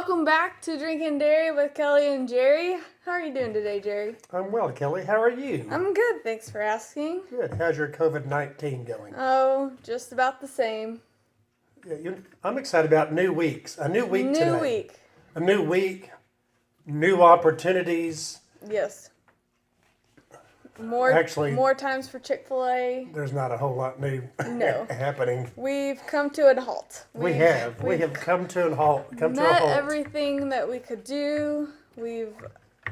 Welcome back to Drinking Dairy with Kelly and Jerry. How are you doing today, Jerry? I'm well, Kelly. How are you? I'm good, thanks for asking. Good. How's your COVID-19 going? Oh, just about the same. Yeah, I'm excited about new weeks. A new week today. New week. A new week. New opportunities. Yes. More times for Chick-fil-A. There's not a whole lot new No. happening. We've come to a halt. We have come to a halt. Met everything that we could do.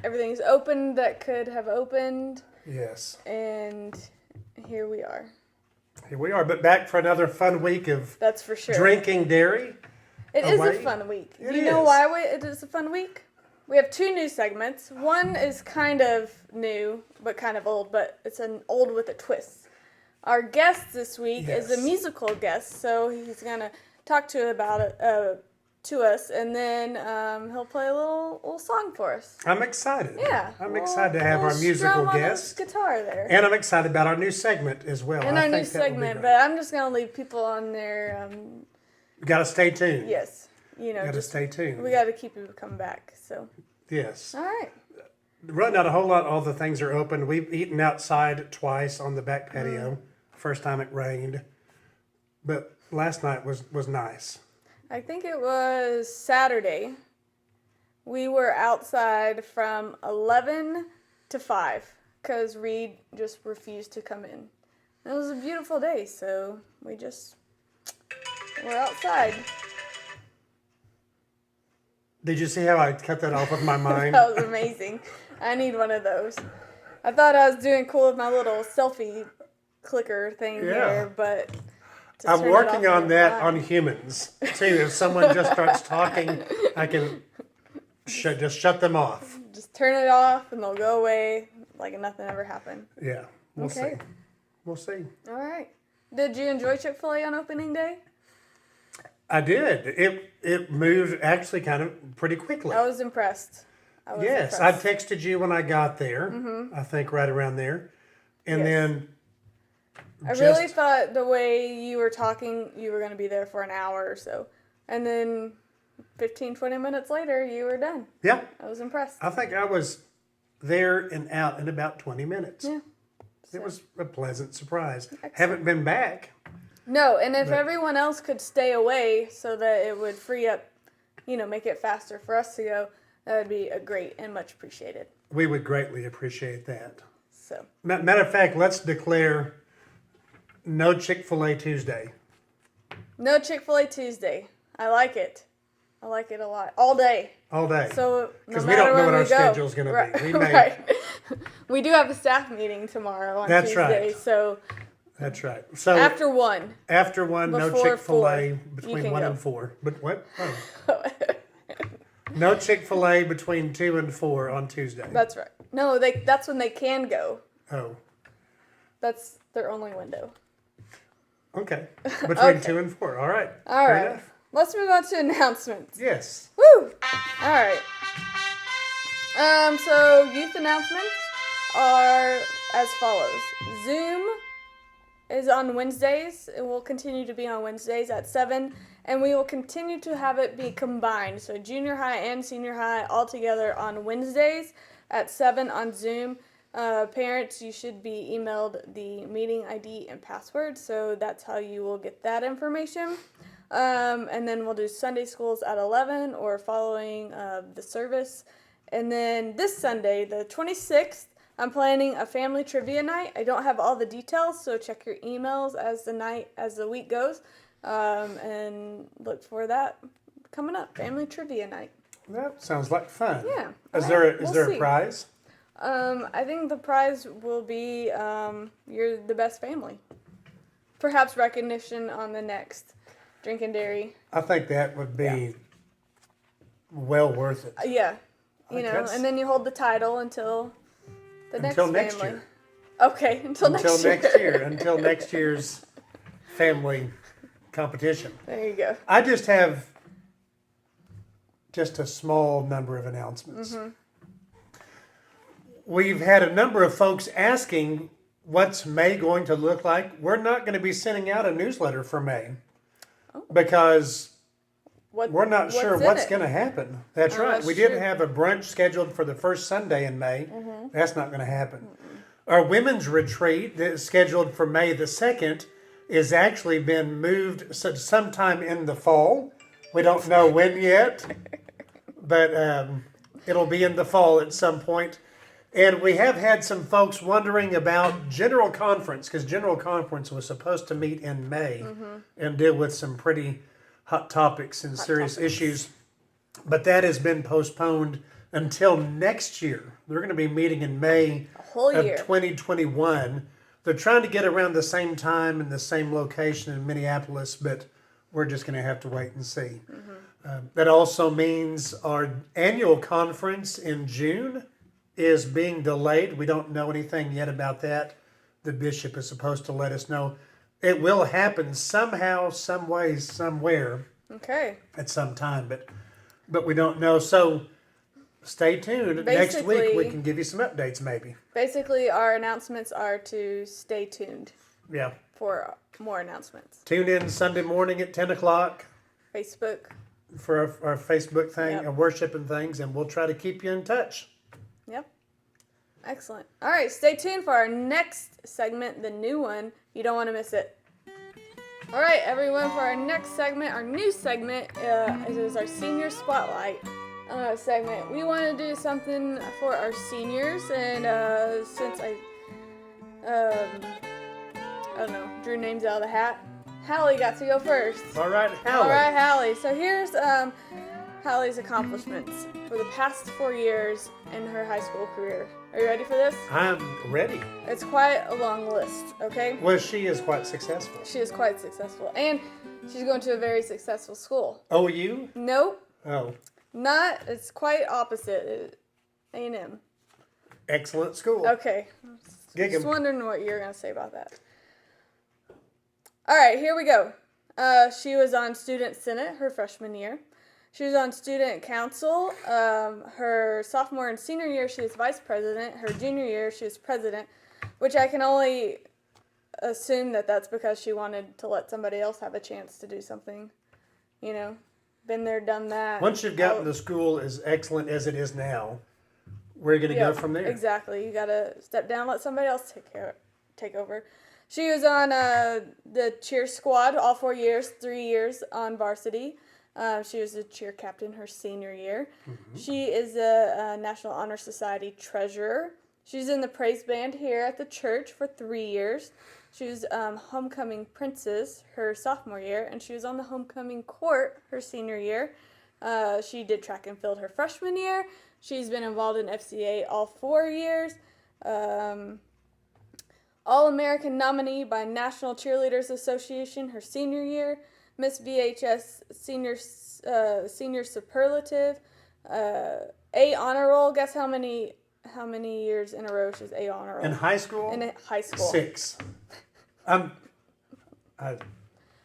Everything's opened that could have opened. Yes. And here we are. Here we are, but back for another fun week of That's for sure. Drinking Dairy. It is a fun week. It you know is. why it is a fun week? We have two new segments. One is kind of new, but kind of old, but it's an old with a twist. Our guest this week is a musical guest, so he's going to talk to us, and then he'll play a little song for us. I'm excited. Yeah. I'm excited to have our musical guest. Guitar there. And I'm excited about our new segment as well. And our new segment, but I'm just going to leave people on there. You got to stay tuned. Yes. Got to stay tuned. We got to keep people coming back. So. Yes. All right. Running out a whole lot. All the things are open. We've eaten outside twice on the back patio. First time it rained, but last night was nice. I think it was Saturday. We were outside from 11 to 5 because Reed just refused to come in. It was a beautiful day, so we're outside. Did you see how I kept that off of my mind? That was amazing. I need one of those. I thought I was doing cool with my little selfie clicker thing here, but I'm working on that on humans too. If someone just starts talking, I can just shut them off. Just turn it off and they'll go away like nothing ever happened. Yeah, we'll see. We'll see. All right. Did you enjoy Chick-fil-A on opening day? I did. It moved actually kind of pretty quickly. I was impressed. Yes, I texted you when I got there. I think right around there, and then. I really thought the way you were talking, you were going to be there for an hour or so. And then 15, 20 minutes later, you were done. Yeah. I was impressed. I think I was there and out in about 20 minutes. Yeah. It was a pleasant surprise. Excellent. Haven't been back. No, and if everyone else could stay away so that it would free up, make it faster for us to go, that would be a great and much appreciated. We would greatly appreciate that. So. Matter of fact, let's declare no Chick-fil-A Tuesday. No Chick-fil-A Tuesday. I like it. I like it a lot. All day. All day. So because we don't know what our schedule's going to be. Right. We do have a staff meeting tomorrow on Tuesday. Right. So. That's right. So after 1. After 1, no Chick-fil-A between 1 and 4. But what? Oh. No Chick-fil-A between 2 and 4 on Tuesday. That's right. No, that's when they can go. Oh. That's their only window. Okay. Between 2 and 4. All right. All Fair right. enough. Let's move on to announcements. Yes. Woo! All right. So youth announcements are as follows. Zoom is on Wednesdays. It will continue to be on Wednesdays at 7, and we will continue to have it be combined. So junior high and senior high all together on Wednesdays at 7 on Zoom. Parents, you should be emailed the meeting ID and password, so that's how you will get that information. And then we'll do Sunday schools at 11 or following the service. And then this Sunday, the 26th, I'm planning a family trivia night. I don't have all the details, so check your emails as the week goes, and look for that coming up. Family trivia night. That sounds like fun. Yeah. Is there a prize? I think the prize will be you're the best family. Perhaps recognition on the next Drinking Dairy. I think that would be well worth it. Yeah. And then you hold the title until the next year. Okay, until next year. Until next year's family competition. There you go. I just have a small number of announcements. We've had a number of folks asking what's May going to look like. We're not going to be sending out a newsletter for May because We're not sure in what's it. going to happen. That's Oh, right. that's We did true. have a brunch scheduled for the first Sunday in May. That's not going to happen. Our women's retreat that is scheduled for May the 2nd is actually been moved sometime in the fall. We don't know when yet, but it'll be in the fall at some point. And we have had some folks wondering about General Conference, because General Conference was supposed to meet in May and deal with some pretty hot topics and serious issues. But that has been postponed until next year. They're going to be meeting in May Whole of year. 2021. They're trying to get around the same time and the same location in Minneapolis, but we're just going to have to wait and see. That also means our annual conference in June is being delayed. We don't know anything yet about that. The bishop is supposed to let us know. It will happen somehow, some way, somewhere Okay. at some time, but we don't know. So stay tuned. Next week we Basically- can give you some updates, maybe. Basically, our announcements are to stay tuned Yeah. for more announcements. Tune in Sunday morning at 10 o'clock Facebook. for our Facebook thing, Yep. our worship and things, and we'll try to keep you in touch. Yep. Excellent. All right, stay tuned for our next segment, the new one. You don't want to miss it. All right, everyone, for our next segment, our new segment is our senior spotlight segment. We want to do something for our seniors, and since I don't know, drew names out of the hat, Hallie got to go first. All right, Hallie. All right, Hallie. So here's Hallie's accomplishments for the past 4 years in her high school career. Are you ready for this? I'm ready. It's quite a long list, okay? Well, she is quite successful. She is quite successful. And she's going to a very successful school. OU? Nope, Oh, not. It's quite opposite. A&M. excellent school. Okay. Gig 'em. Just wondering what you're going to say about that. All right, here we go. She was on Student Senate her freshman year. She was on Student Council. Her sophomore and senior year, she was vice president. Her junior year, she was president, which I can only assume that that's because she wanted to let somebody else have a chance to do something. You know, been there, done that. Once you've gotten the school as excellent as it is now, we're going to go from there. Exactly. You got to step down, let somebody else take over. She was on the cheer squad all 4 years, 3 years on varsity. She was the cheer captain her senior year. She is a National Honor Society treasurer. She's in the praise band here at the church for 3 years. She was homecoming princess her sophomore year, and she was on the homecoming court her senior year. She did track and field her freshman year. She's been involved in FCA all 4 years. All-American nominee by National Cheerleaders Association her senior year. Miss VHS senior superlative. A honor roll. Guess how many years in a row she's A honor roll? In high school? In high school. 6. I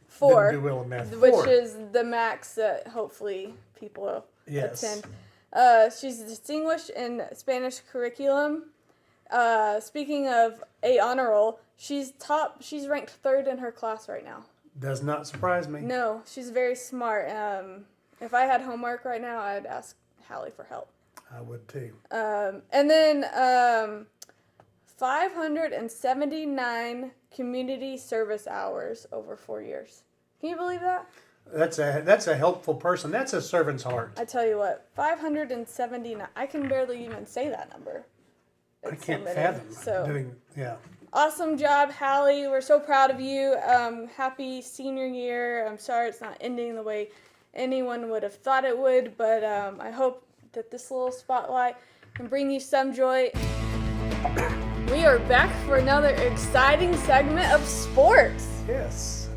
4. didn't do well in math. Which 4. is the max that hopefully people Yes. attend. She's distinguished in Spanish curriculum. Speaking of A honor roll, she's ranked 3rd in her class right now. Does not surprise me. No, she's very smart. If I had homework right now, I'd ask Hallie for help. I would too. And then 579 community service hours over 4 years. Can you believe that? That's a helpful person. That's a servant's heart. I tell you what, 579. I can barely even say that number. I It's can't so many. fathom So doing. Yeah. awesome job, Hallie. We're so proud of you. Happy senior year. I'm sorry it's not ending the way anyone would have thought it would, but I hope that this little spotlight can bring you some joy. We are back for another exciting segment of sports. Yes.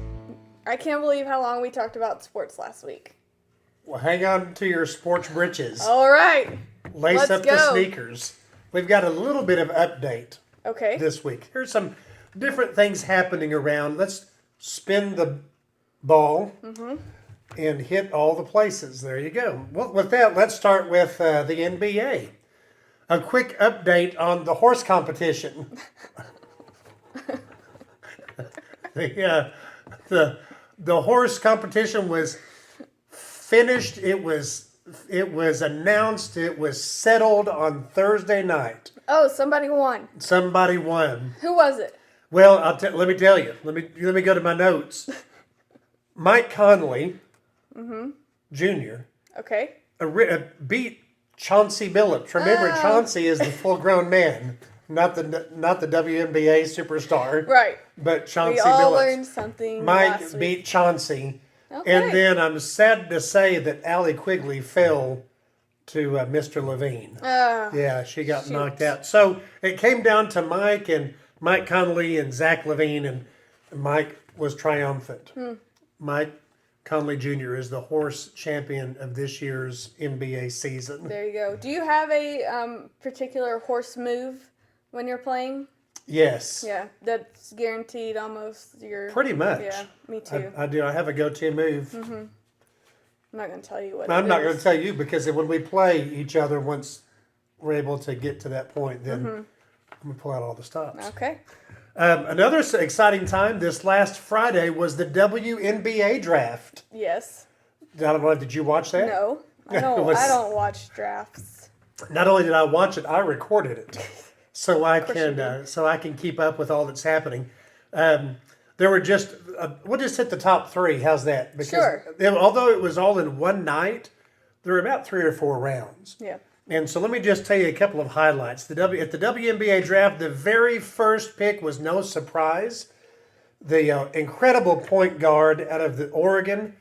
I can't believe how long we talked about sports last week. Well, hang on to your sports britches. All right. Lace let's up go. the sneakers. We've got a little bit of update Okay. this week. Here's some different things happening around. Let's spin the ball and hit all the places. There you go. Well, with that, let's start with the NBA. A quick update on the horse competition. The horse competition was finished. It was announced. It was settled on Thursday night. Oh, somebody won. Somebody won. Who was it? Well, let me tell you. Let me go to my notes. Mike Conley, Jr. Okay. Beat Chauncey Billups. Remember, Chauncey is the full-grown man, not the WNBA superstar. Right. But Chauncey We all Billups. learned something Mike last week. beat Chauncey. Okay. And then I'm sad to say that Allie Quigley fell to Mr. Levine. Yeah, she got knocked out. So it came down to Mike Conley and Zach Levine, and Mike was triumphant. Mike Conley Jr. is the horse champion of this year's NBA season. There you go. Do you have a particular horse move when you're playing? Yes. Yeah, that's guaranteed almost your... Pretty much. Yeah, me too. I do. I have a go-to move. I'm not going to tell you what I'm it not is. going to tell you because when we play each other, once we're able to get to that point, then I'm going to pull out all the stops. Okay. Another exciting time this last Friday was the WNBA draft. Yes. Did you watch that? No. I It don't, was- I don't watch drafts. Not only did I watch it, I recorded it, so I course you can keep up with all that's happening. There were just we'll just hit the top three. How's that? Because Sure. although it was all in one night, there were about 3 or 4 rounds. Yeah. And so let me just tell you a couple of highlights. At the WNBA draft, the very first pick was no surprise. The incredible point guard out of the Oregon,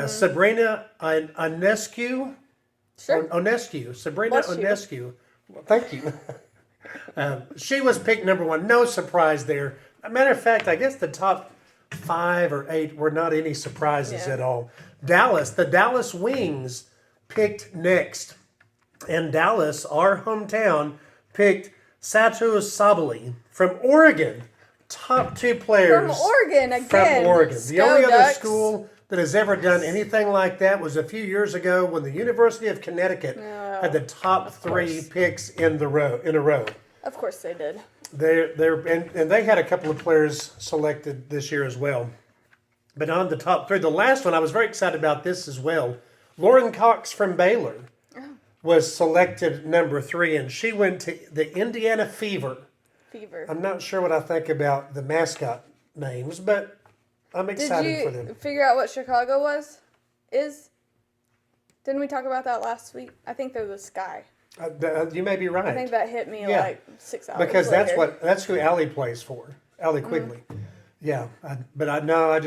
Sabrina Ionescu. Sure. Onescu. Sabrina Bless you. Onescu. Well, thank you. She was picked number 1. No surprise there. A matter of fact, I guess the top 5 or 8 were not any surprises Yeah. at all. The Dallas Wings picked next. And Dallas, our hometown, picked Satu Sabali from Oregon. Top 2 players. From Oregon again. From Oregon. The Go only other Ducks. school that has ever done anything like that was a few years ago when the University of Connecticut had the top 3 picks in a row. Of course they did. And they had a couple of players selected this year as well. But on the top 3, the last one, I was very excited about this as well. Lauren Cox from Baylor was selected number 3, and she went to the Indiana Fever. I'm not sure what I think about the mascot names, but I'm Did excited for you them. figure out what Chicago is? Didn't we talk about that last week? I think they're the Sky. You may be right. I think that hit me Yeah. like 6 hours Because later. that's who Allie plays for, Allie Quigley. Yeah, I know.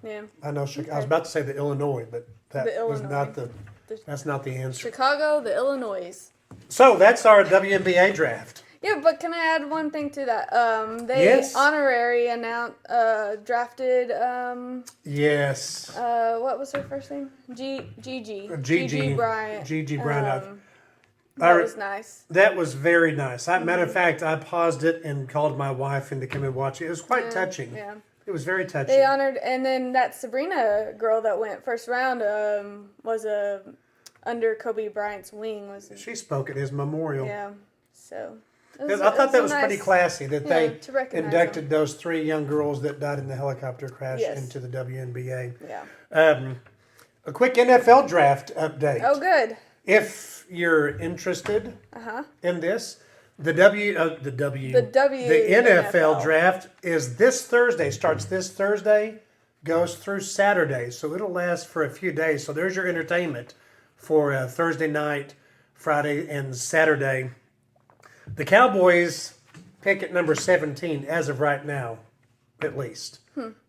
Yeah. I know. I was about to say the Illinois, but that The was Illinois. not the. That's not the answer. Chicago, the Illinois. So that's our WNBA draft. Yeah, but can I add one thing to that? They Yes. honorary drafted Yes. what was her first name? Gigi Gigi Bryant. Gigi Bryant. That was nice. That was very nice. Matter of fact, I paused it and called my wife in to come and watch it. It was quite touching. Yeah. It was very touching. They honored, and then that Sabrina girl that went first round was under Kobe Bryant's wing. She spoke at his memorial. Yeah, so. I thought that was pretty nice. classy that Yeah, they to recognize inducted those 3 young girls that died in the helicopter crash Yes. into the WNBA. Yeah. A quick NFL draft update. Oh, good. If you're interested in this, the NFL draft is this Thursday. Starts this Thursday, goes through Saturday, so it'll last for a few days. So there's your entertainment for Thursday night, Friday, and Saturday. The Cowboys pick at number 17 as of right now, at least.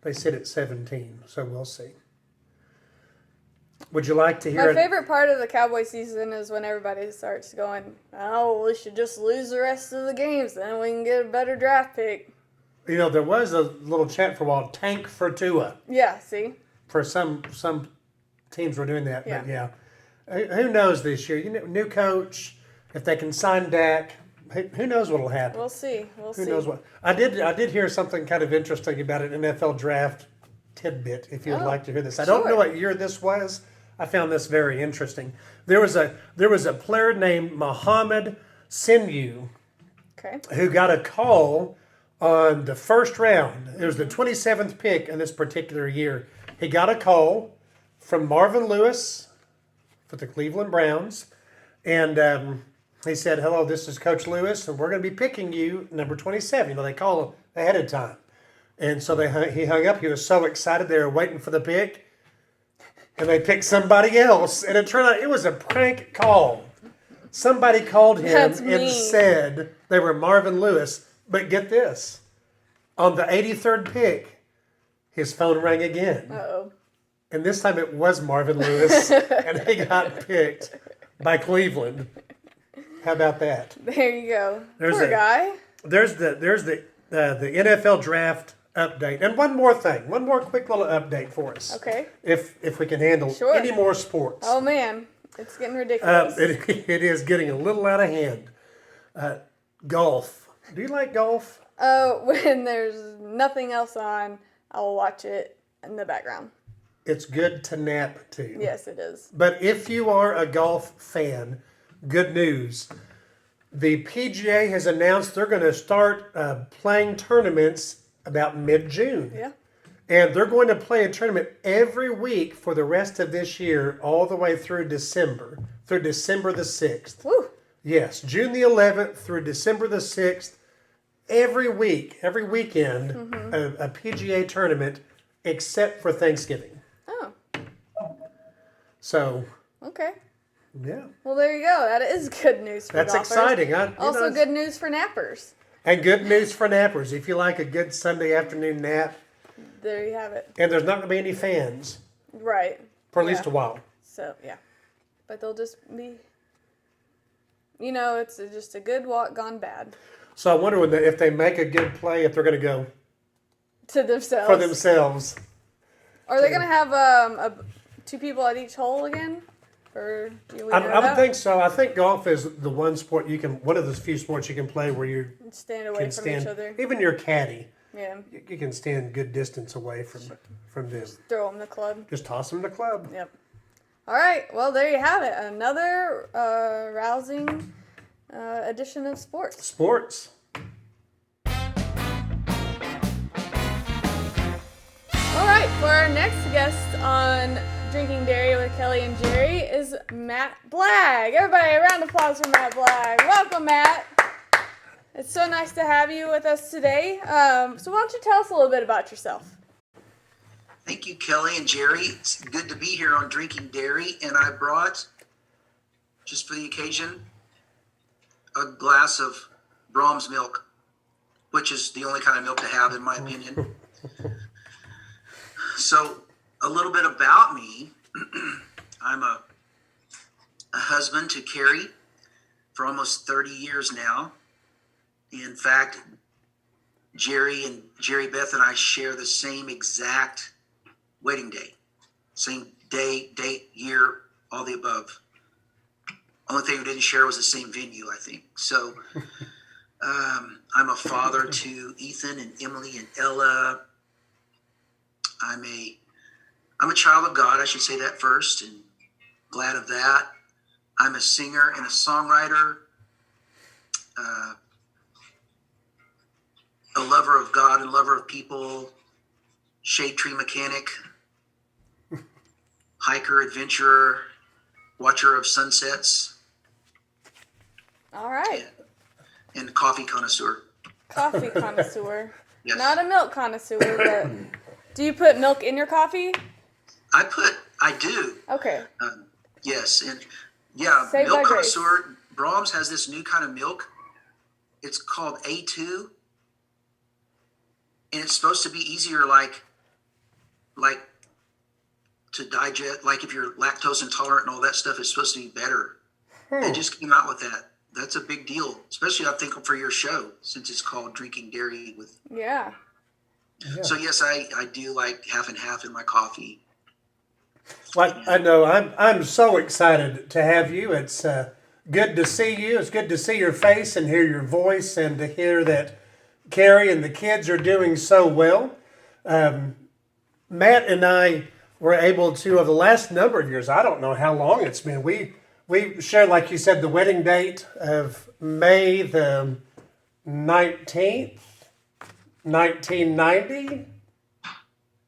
They sit at 17, so we'll see. Would you like to hear My favorite part of the Cowboy season is when everybody starts going, oh, we should just lose the rest of the games, then we can get a better draft pick. You know, there was a little chant for a while, tank for Tua. Yeah, see? For some teams were doing that, but Yeah. Who knows this year? New coach, if they can sign Dak, who knows what'll happen? We'll see. Who knows what? I did hear something kind of interesting about an NFL draft tidbit, if you'd like to hear this. I don't know what year this was. I found this very interesting. There was a player named Mohamed Sinu who got a call on the first round. It was the 27th pick in this particular year. He got a call from Marvin Lewis for the Cleveland Browns. And he said, "Hello, this is Coach Lewis, and we're going to be picking you number 27." You know, they call ahead of time. And so he hung up. He was so excited. They were waiting for the pick. And they picked somebody else. And it turned out it was a prank call. Somebody called him and said they were Marvin Lewis. But get this. On the 83rd pick, his phone rang again. Uh-oh. And this time it was Marvin Lewis. And he got picked by Cleveland. How about that? There you go. Poor guy. There's the NFL draft update. And one more thing. One more quick little update for us. Okay. If we can handle any more sports. Oh, man. It's getting ridiculous. It is getting a little out of hand. Golf. Do you like golf? When there's nothing else on, I'll watch it in the background. It's good to nap to. Yes, it is. But if you are a golf fan, good news. The PGA has announced they're going to start playing tournaments about mid-June. Yeah. And they're going to play a tournament every week for the rest of this year, all the way through December the 6th. Woo. Yes, June the 11th through December the 6th. Every week, every weekend, a PGA tournament, except for Thanksgiving. Oh. So. Okay. Yeah. Well, there you go. That is good news for That's golfers. exciting. Also good news for nappers. And good news for nappers. If you like a good Sunday afternoon nap. There you have it. And there's not going to be any fans. Right. For at least a while. So, yeah. But they'll just be, it's just a good walk gone bad. So I wonder if they make a good play, if they're going to go. To themselves. For themselves. Are they going to have two people at each hole again? Or do we know I would think so. I think golf is the one of the few sports you can play where you stand away from each other. Even your caddy. Yeah. You can stand good distance away from them. Just throw them the club. Just toss them the club. Yep. All right. Well, there you have it. Another rousing edition of sports. Sports. All right. For our next guest on Drinking Dairy with Kelly and Jerry is Matt Blagg. Everybody, a round of applause for Matt Blagg. Welcome, Matt. It's so nice to have you with us today. So why don't you tell us a little bit about yourself? Thank you, Kelly and Jerry. It's good to be here on Drinking Dairy, and I brought, just for the occasion, a glass of Brahms milk, which is the only kind of milk to have, in my opinion. So, a little bit about me. I'm a husband to Carrie for almost 30 years now. In fact, Jerry Beth and I share the same exact wedding day. Same day, date, year, all the above. Only thing we didn't share was the same venue, I think. So I'm a father to Ethan and Emily and Ella. I'm a child of God, I should say that first, and glad of that. I'm a singer and a songwriter, a lover of God and lover of people, shade tree mechanic, hiker, adventurer, watcher of sunsets. All right. And coffee connoisseur. Coffee connoisseur. Yes. Not a milk connoisseur, but do you put milk in your coffee? I do. Okay. Yes. And yeah, Saved milk by grace. connoisseur. Brahms has this new kind of milk. It's called A2. And it's supposed to be easier, like to digest, like if you're lactose intolerant and all that stuff is supposed to be better. They just came out with that. That's a big deal, especially I think for your show, since it's called Drinking Dairy with. Yeah. So yes, I do like half and half in my coffee. Well, I know I'm so excited to have you. It's good to see you. It's good to see your face and hear your voice, and to hear that Carrie and the kids are doing so well. Matt and I were able to, over the last number of years, I don't know how long it's been, we shared, like you said, the wedding date of May the 19th, 1990.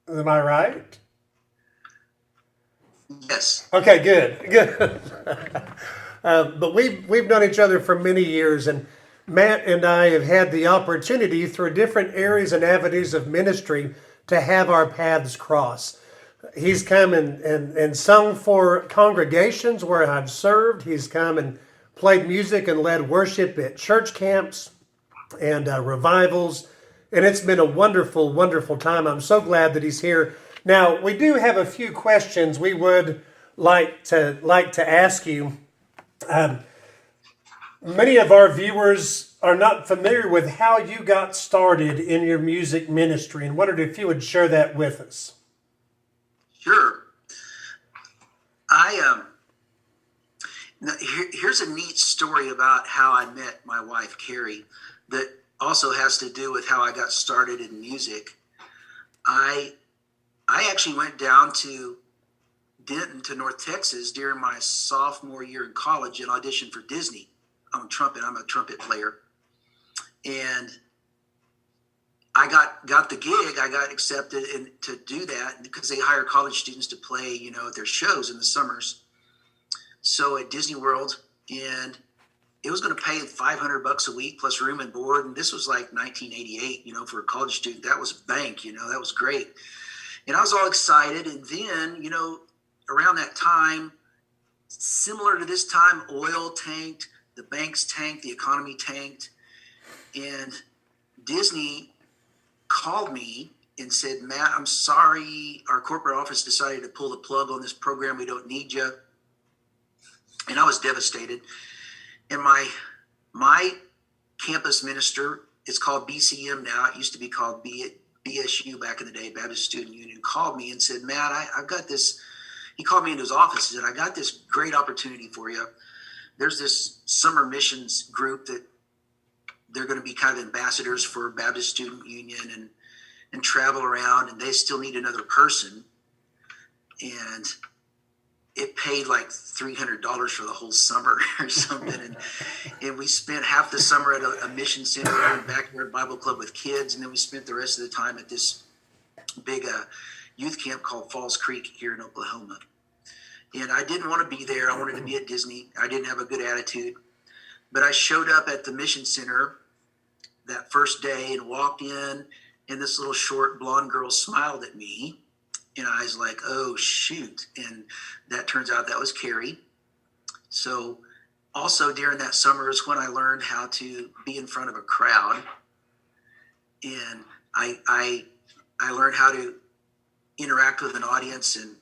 Am I right? Yes. Okay, good, good. But we've known each other for many years, and Matt and I have had the opportunity through different areas and avenues of ministry to have our paths cross. He's come and sung for congregations where I've served. He's come and played music and led worship at church camps and revivals. And it's been a wonderful, wonderful time. I'm so glad that he's here. Now, we do have a few questions we would like to ask you. Many of our viewers are not familiar with how you got started in your music ministry, and wondered if you would share that with us. Sure. Here's a neat story about how I met my wife, Carrie, that also has to do with how I got started in music. I actually went down to Denton to North Texas during my sophomore year in college and auditioned for Disney. I'm a trumpet player. And I got the gig. I got accepted to do that because they hire college students to play, at their shows in the summers. So at Disney World, and it was going to pay $500 a week plus room and board. And this was like 1988, for a college student. That was bank, that was great. And I was all excited. And then, around that time, similar to this time, oil tanked, the banks tanked, the economy tanked. And Disney called me and said, Matt, I'm sorry, our corporate office decided to pull the plug on this program. We don't need you. And I was devastated. And my campus minister, it's called BCM now. It used to be called BSU back in the day, Baptist Student Union, called me and said, Matt, I've got this. He called me into his office and said, I got this great opportunity for you. There's this summer missions group that they're going to be kind of ambassadors for Baptist Student Union and travel around, and they still need another person. And it paid like $300 for the whole summer or something. And we spent half the summer at a mission center in Backyard Bible Club with kids. And then we spent the rest of the time at this big youth camp called Falls Creek here in Oklahoma. And I didn't want to be there. I wanted to be at Disney. I didn't have a good attitude. But I showed up at the mission center that first day and walked in, and this little short blonde girl smiled at me. And I was like, oh, shoot. And that turns out that was Carrie. So also during that summer is when I learned how to be in front of a crowd. And I learned how to interact with an audience and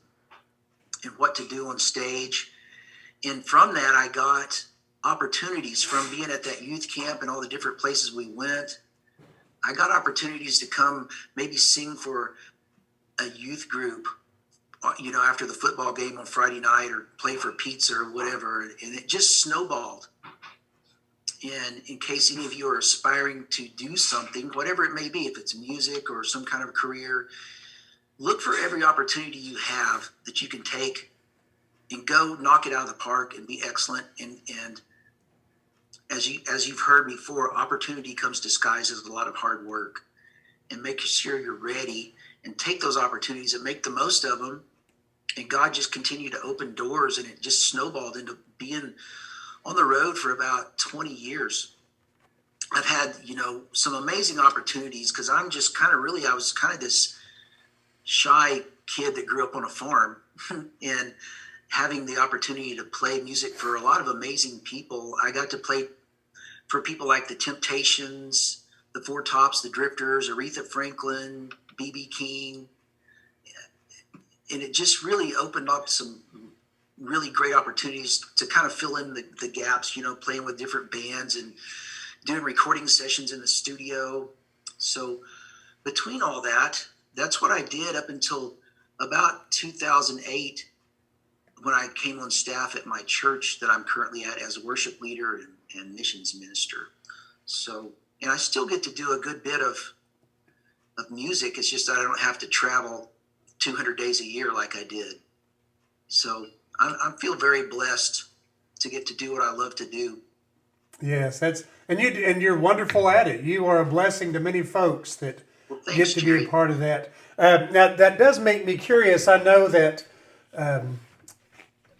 what to do on stage. And from that, I got opportunities from being at that youth camp and all the different places we went. I got opportunities to come maybe sing for a youth group, after the football game on Friday night, or play for pizza or whatever. And it just snowballed. And in case any of you are aspiring to do something, whatever it may be, if it's music or some kind of career, look for every opportunity you have that you can take and go knock it out of the park and be excellent. And as you've heard before, opportunity comes disguised as a lot of hard work, and make sure you're ready and take those opportunities and make the most of them. And God just continued to open doors, and it just snowballed into being on the road for about 20 years. I've had, some amazing opportunities because I was kind of this shy kid that grew up on a farm and having the opportunity to play music for a lot of amazing people. I got to play for people like the Temptations, the Four Tops, the Drifters, Aretha Franklin, B.B. King. And it just really opened up some really great opportunities to kind of fill in the gaps, playing with different bands and doing recording sessions in the studio. So between all that, that's what I did up until about 2008, when I came on staff at my church that I'm currently at as a worship leader and missions minister. So, and I still get to do a good bit of music. It's just that I don't have to travel 200 days a year like I did. So I feel very blessed to get to do what I love to do. Yes, and you're wonderful at it. You are a blessing to many folks that Thanks, get to Jerry. be a part of that. Now that does make me curious. I know that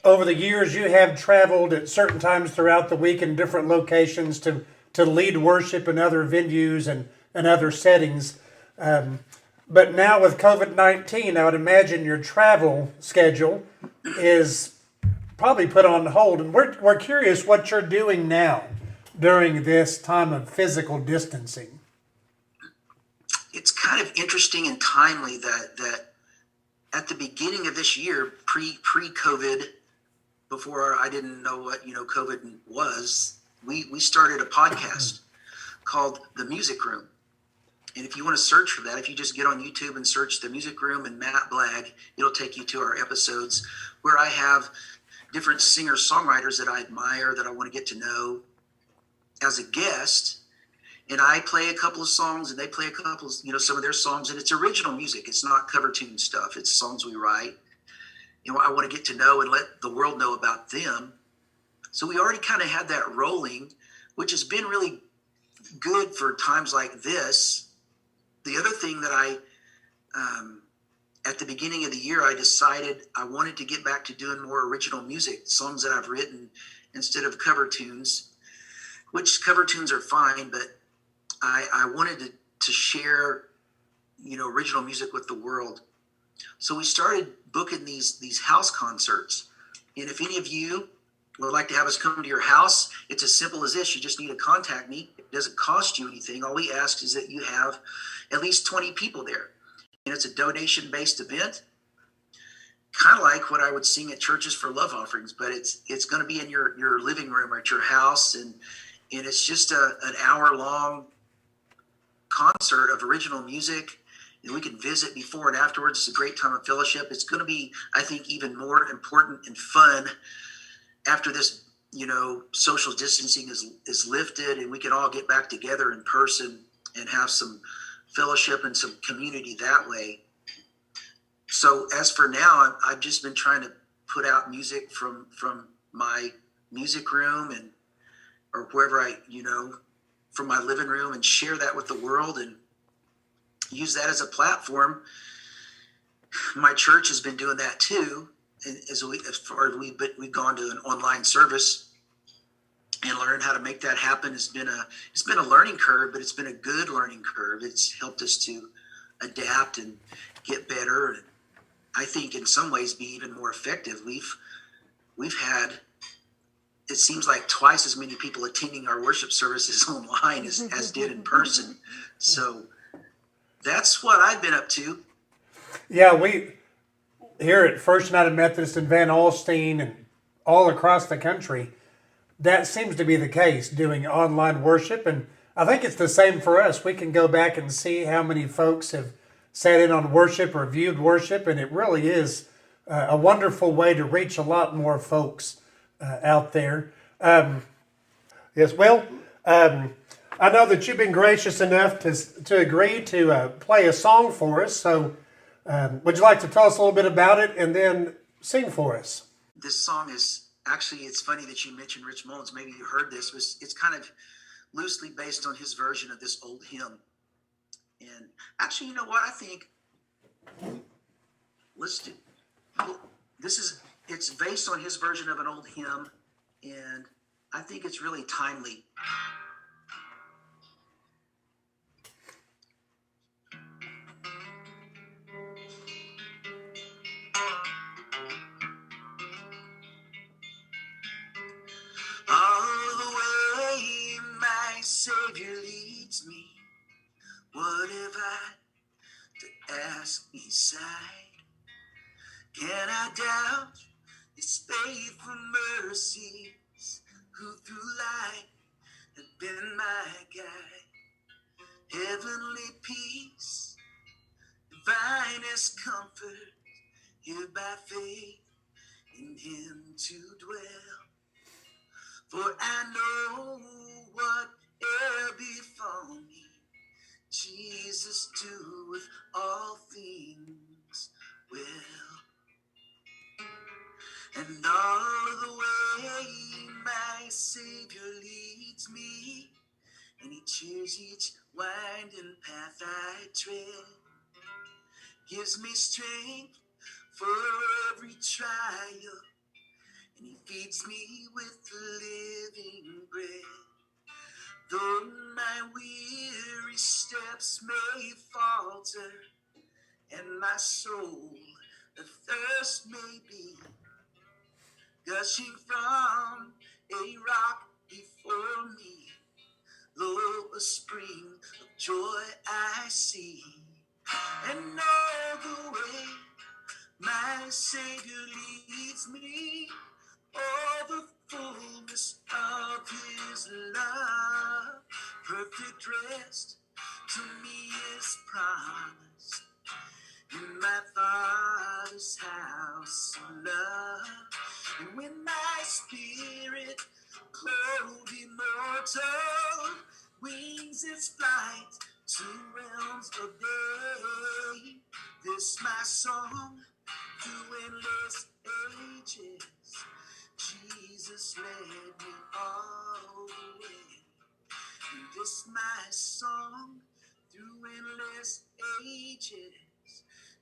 over the years you have traveled at certain times throughout the week in different locations to lead worship in other venues and other settings. But now with COVID-19, I would imagine your travel schedule is probably put on hold. And we're curious what you're doing now during this time of physical distancing. It's kind of interesting and timely that at the beginning of this year, pre-COVID, before I didn't know what COVID was, we started a podcast called The Music Room. And if you want to search for that, if you just get on YouTube and search The Music Room and Matt Blagg, it'll take you to our episodes where I have different singer-songwriters that I admire, that I want to get to know as a guest. And I play a couple of songs and they play a couple of, some of their songs, and it's original music. It's not cover tune stuff. It's songs we write. I want to get to know and let the world know about them. So we already kind of had that rolling, which has been really good for times like this. The other thing that at the beginning of the year, I decided I wanted to get back to doing more original music, songs that I've written instead of cover tunes, which cover tunes are fine, but I wanted to share, original music with the world. So we started booking these house concerts. And if any of you would like to have us come to your house, it's as simple as this. You just need to contact me. It doesn't cost you anything. All we ask is that you have at least 20 people there. And it's a donation-based event, kind of like what I would sing at churches for love offerings, but it's going to be in your living room or at your house. And it's just an hour-long concert of original music. And we can visit before and afterwards. It's a great time of fellowship. It's going to be, I think, even more important and fun after this, social distancing is lifted and we can all get back together in person and have some fellowship and some community that way. So as for now, I've just been trying to put out music from my music room or wherever from my living room, and share that with the world and use that as a platform. My church has been doing that too. We've gone to an online service and learned how to make that happen. It's been a learning curve, but it's been a good learning curve. It's helped us to adapt and get better, and I think in some ways be even more effective. We've had, it seems like, twice as many people attending our worship services online as did in person. So that's what I've been up to. Yeah, we here at First United Methodist in Van Alstyne and all across the country, that seems to be the case, doing online worship. And I think it's the same for us. We can go back and see how many folks have sat in on worship or viewed worship, and it really is a wonderful way to reach a lot more folks out there. Yes, well, I know that you've been gracious enough to agree to play a song for us. So would you like to tell us a little bit about it and then sing for us? This song is actually, it's funny that you mentioned Rich Mullins. Maybe you heard this. It's kind of loosely based on his version of this old hymn. And actually, you know what? I think it's based on his version of an old hymn, and I think it's really timely. All the way my Savior leads me, what have I to ask beside? Can I doubt His faithful mercies, who through life have been my guide? Heavenly peace, divinest comfort, here by faith in Him to dwell. For I know whate'er befall me, Jesus doeth all things well. And all of the way my Savior leads me, and He cheers each winding path I tread, gives me strength for every trial, and he feeds me with the living bread. Though my weary steps may falter, and my soul athirst may be, gushing from a rock before me, lo, a spring of joy I see. And all the way my Savior leads me, all the fullness of his love, perfect rest to me is promised in my Father's house of love. And when my spirit, clothed immortal, wings its flight to realms of day, this my song through endless ages, Jesus led me all the way. And this my song through endless ages,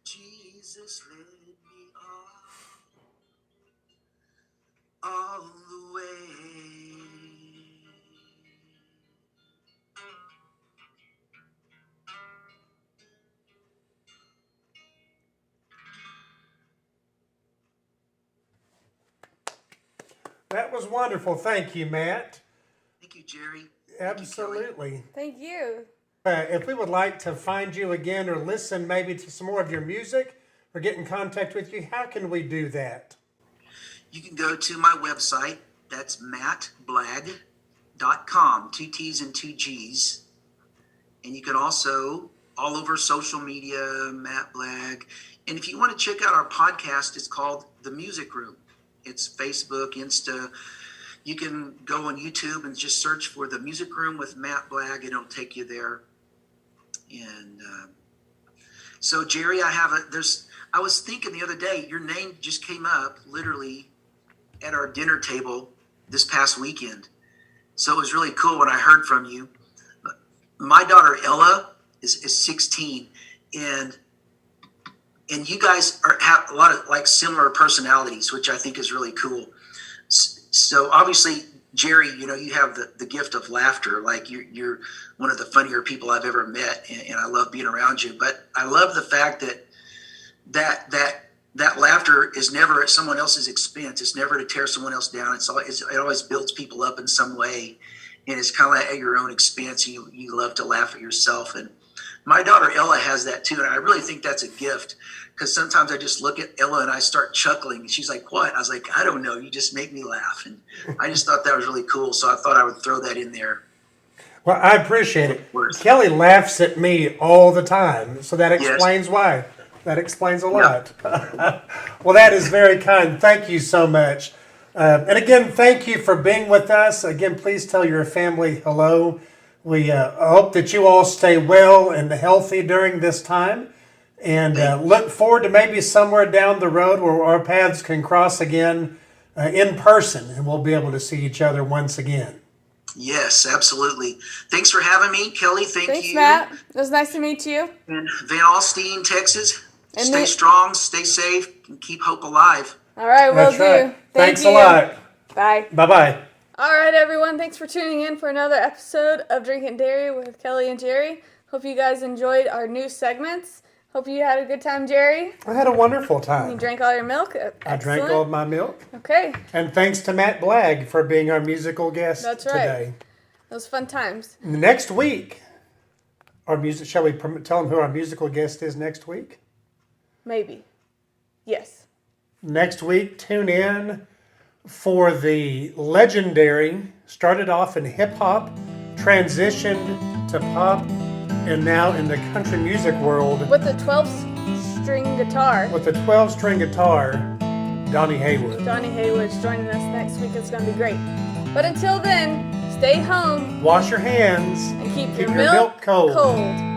Jesus led me all the way. That was wonderful. Thank you, Matt. Thank you, Jerry. Absolutely. Thank you. If we would like to find you again or listen maybe to some more of your music or get in contact with you, how can we do that? You can go to my website. That's mattblag.com, 2 T's and 2 G's. And you can also, all over social media, Matt Blag. And if you want to check out our podcast, it's called The Music Room. It's Facebook, Insta. You can go on YouTube and just search for The Music Room with Matt Blag, and it'll take you there. And so, Jerry, I was thinking the other day, your name just came up literally at our dinner table this past weekend. So it was really cool when I heard from you. My daughter Ella is 16, and you guys have a lot of like similar personalities, which I think is really cool. So obviously, Jerry, you know, you have the gift of laughter. Like you're one of the funnier people I've ever met, and I love being around you. But I love the fact that laughter is never at someone else's expense. It's never to tear someone else down. It always builds people up in some way, and it's kind of like at your own expense. You love to laugh at yourself, and my daughter Ella has that too, and I really think that's a gift. Because sometimes I just look at Ella and I start chuckling. And she's like, "What?" I was like, "I don't know. You just make me laugh." And I just thought that was really cool. So I thought I would throw that in there. Well, I appreciate it. Kelly laughs at me all the time. So that explains why. That explains a lot. Well, that is very kind. Thank you so much. And again, thank you for being with us. Again, please tell your family hello. We hope that you all stay well and healthy during this time. And look forward to maybe somewhere down the road where our paths can cross again in person, and we'll be able to see each other once again. Yes, absolutely. Thanks for having me, Kelly. Thanks, you. Matt. It was nice to meet you. And Van Alstyne, Texas. And stay strong, stay safe, and keep hope alive. All right, will do. Right. Thanks a lot. Bye. Bye-bye. All right, everyone. Thanks for tuning in for another episode of Drinking Dairy with Kelly and Jerry. Hope you guys enjoyed our new segments. Hope you had a good time, Jerry. I had a wonderful time. You drank all your milk? Excellent. I drank all of my milk. Okay. And thanks to Matt Blag for being our musical guest That's right. today. Those fun times. Next week, shall we tell them who our musical guest is next week? Maybe. Yes. Next week, tune in for the legendary, started off in hip-hop, transitioned to pop, and now in the country music world. With the 12-string guitar. With the 12-string guitar, Donnie Haywood. Donnie Haywood's joining us next week. It's going to be great. But until then, stay home. Wash your hands. And keep your milk cold. cold.